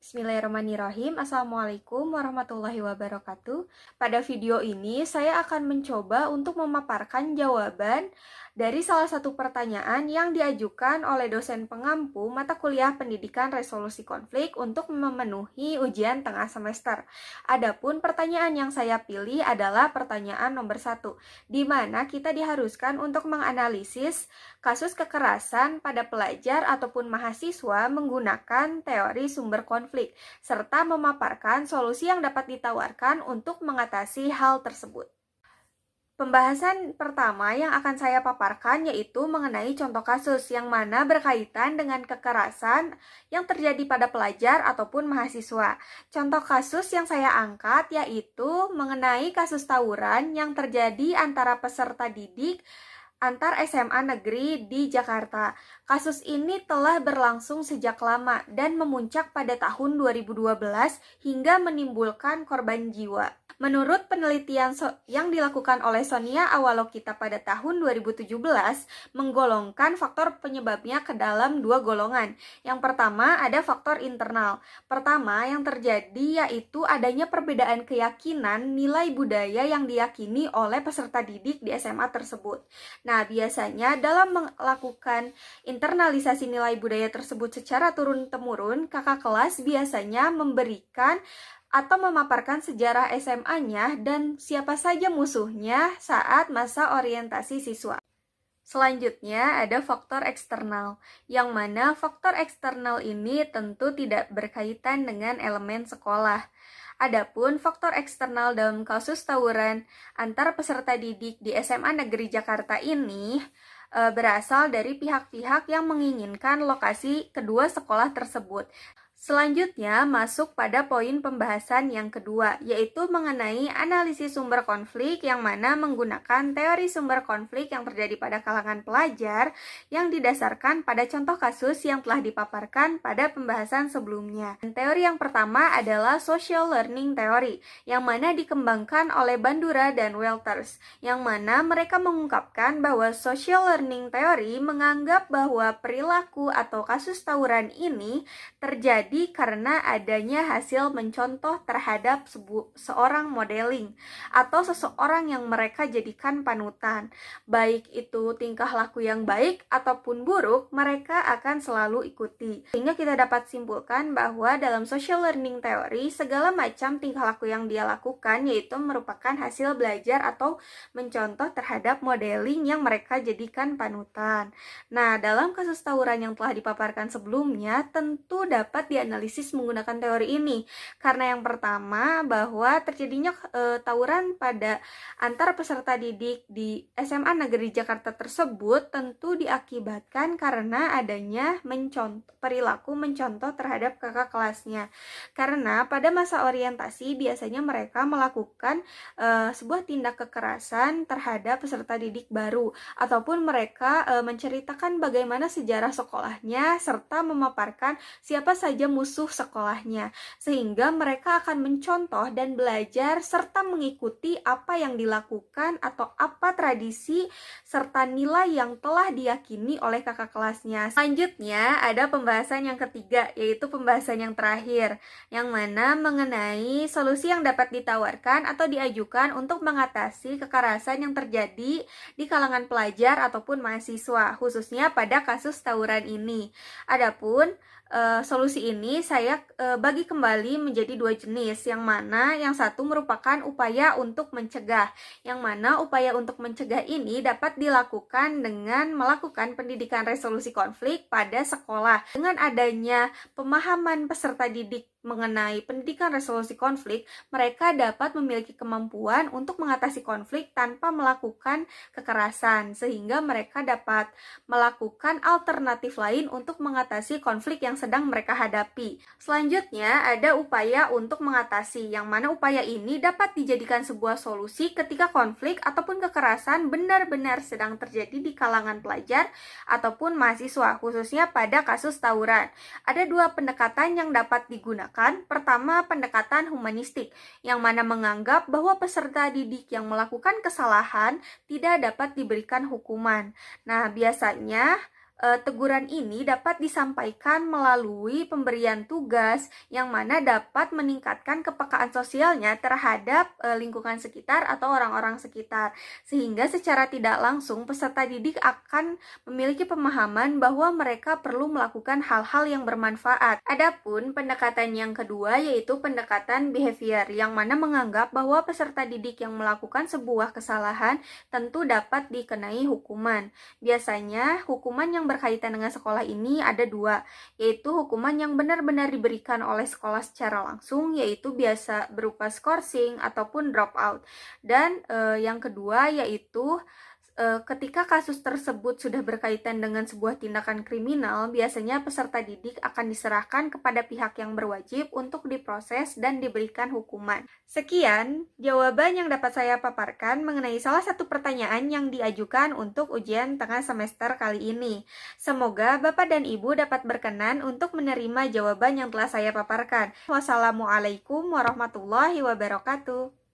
Bismillahirrahmanirrahim. Assalamualaikum warahmatullahi wabarakatuh. Pada video ini saya akan mencoba untuk memaparkan jawaban dari salah satu pertanyaan yang diajukan oleh dosen pengampu mata kuliah Pendidikan Resolusi Konflik untuk memenuhi ujian tengah semester. Adapun pertanyaan yang saya pilih adalah pertanyaan nomor 1, di mana kita diharuskan untuk menganalisis kasus kekerasan pada pelajar ataupun mahasiswa menggunakan teori sumber konflik, serta memaparkan solusi yang dapat ditawarkan untuk mengatasi hal tersebut. Pembahasan pertama yang akan saya paparkan yaitu mengenai contoh kasus yang mana berkaitan dengan kekerasan yang terjadi pada pelajar ataupun mahasiswa. Contoh kasus yang saya angkat yaitu mengenai kasus tawuran yang terjadi antara peserta didik antar SMA negeri di Jakarta. Kasus ini telah berlangsung sejak lama dan memuncak pada tahun 2012 hingga menimbulkan korban jiwa. Menurut penelitian yang dilakukan oleh Sonia Awalokita pada tahun 2017, menggolongkan faktor penyebabnya ke dalam dua golongan. Yang pertama ada faktor internal. Pertama yang terjadi yaitu adanya perbedaan keyakinan nilai budaya yang diyakini oleh peserta didik di SMA tersebut. Nah, biasanya dalam melakukan internalisasi nilai budaya tersebut secara turun-temurun, kakak kelas biasanya memberikan atau memaparkan sejarah SMA-nya dan siapa saja musuhnya saat masa orientasi siswa. Selanjutnya ada faktor eksternal, yang mana faktor eksternal ini tentu tidak berkaitan dengan elemen sekolah. Adapun faktor eksternal dalam kasus tawuran antar peserta didik di SMA Negeri Jakarta ini berasal dari pihak-pihak yang menginginkan lokasi kedua sekolah tersebut. Selanjutnya masuk pada poin pembahasan yang kedua, yaitu mengenai analisis sumber konflik yang mana menggunakan teori sumber konflik yang terjadi pada kalangan pelajar yang didasarkan pada contoh kasus yang telah dipaparkan pada pembahasan sebelumnya. Teori yang pertama adalah social learning theory, yang mana dikembangkan oleh Bandura dan Welters, yang mana mereka mengungkapkan bahwa social learning theory menganggap bahwa perilaku atau kasus tawuran ini terjadi karena adanya hasil mencontoh terhadap seorang modeling atau seseorang yang mereka jadikan panutan. Baik itu tingkah laku yang baik ataupun buruk, mereka akan selalu ikuti. Sehingga kita dapat simpulkan bahwa dalam social learning theory, segala macam tingkah laku yang dia lakukan yaitu merupakan hasil belajar atau mencontoh terhadap modeling yang mereka jadikan panutan. Nah, dalam kasus tawuran yang telah dipaparkan sebelumnya, tentu dapat dianalisis menggunakan teori ini. Karena yang pertama bahwa terjadinya tawuran pada antar peserta didik di SMA Negeri Jakarta tersebut tentu diakibatkan karena adanya perilaku mencontoh terhadap kakak kelasnya. Karena pada masa orientasi biasanya mereka melakukan sebuah tindak kekerasan terhadap peserta didik baru, ataupun mereka menceritakan bagaimana sejarah sekolahnya serta memaparkan siapa saja musuh sekolahnya, sehingga mereka akan mencontoh dan belajar serta mengikuti apa yang dilakukan atau apa tradisi serta nilai yang telah diyakini oleh kakak kelasnya. Selanjutnya ada pembahasan yang ketiga, yaitu pembahasan yang terakhir, yang mana mengenai solusi yang dapat ditawarkan atau diajukan untuk mengatasi kekerasan yang terjadi di kalangan pelajar ataupun mahasiswa, khususnya pada kasus tawuran ini. Adapun solusi ini saya bagi kembali menjadi dua jenis, yang mana yang satu merupakan upaya untuk mencegah, yang mana upaya untuk mencegah ini dapat dilakukan dengan melakukan pendidikan resolusi konflik pada sekolah. Dengan adanya pemahaman peserta didik mengenai pendidikan resolusi konflik, mereka dapat memiliki kemampuan untuk mengatasi konflik tanpa melakukan kekerasan, sehingga mereka dapat melakukan alternatif lain untuk mengatasi konflik yang sedang mereka hadapi. Selanjutnya ada upaya untuk mengatasi, yang mana upaya ini dapat dijadikan sebuah solusi ketika konflik ataupun kekerasan benar-benar sedang terjadi di kalangan pelajar ataupun mahasiswa, khususnya pada kasus tawuran. Ada dua pendekatan yang dapat digunakan. Pertama, pendekatan humanistik, yang mana menganggap bahwa peserta didik yang melakukan kesalahan tidak dapat diberikan hukuman. Nah, biasanya Teguran ini dapat disampaikan melalui pemberian tugas yang mana dapat meningkatkan kepekaan sosialnya terhadap lingkungan sekitar atau orang-orang sekitar. Sehingga secara tidak langsung peserta didik akan memiliki pemahaman bahwa mereka perlu melakukan hal-hal yang bermanfaat. Adapun pendekatan yang kedua yaitu pendekatan behavior yang mana menganggap bahwa peserta didik yang melakukan sebuah kesalahan tentu dapat dikenai hukuman. Biasanya hukuman yang berkaitan dengan sekolah ini ada dua, yaitu hukuman yang benar-benar diberikan oleh sekolah secara langsung, yaitu biasa berupa skorsing ataupun drop out. Dan yang kedua yaitu ketika kasus tersebut sudah berkaitan dengan sebuah tindakan kriminal, biasanya peserta didik akan diserahkan kepada pihak yang berwajib untuk diproses dan diberikan hukuman. Sekian jawaban yang dapat saya paparkan mengenai salah satu pertanyaan yang diajukan untuk ujian tengah semester kali ini. Semoga Bapak dan Ibu dapat berkenan untuk menerima jawaban yang telah saya paparkan. Wassalamualaikum warahmatullahi wabarakatuh.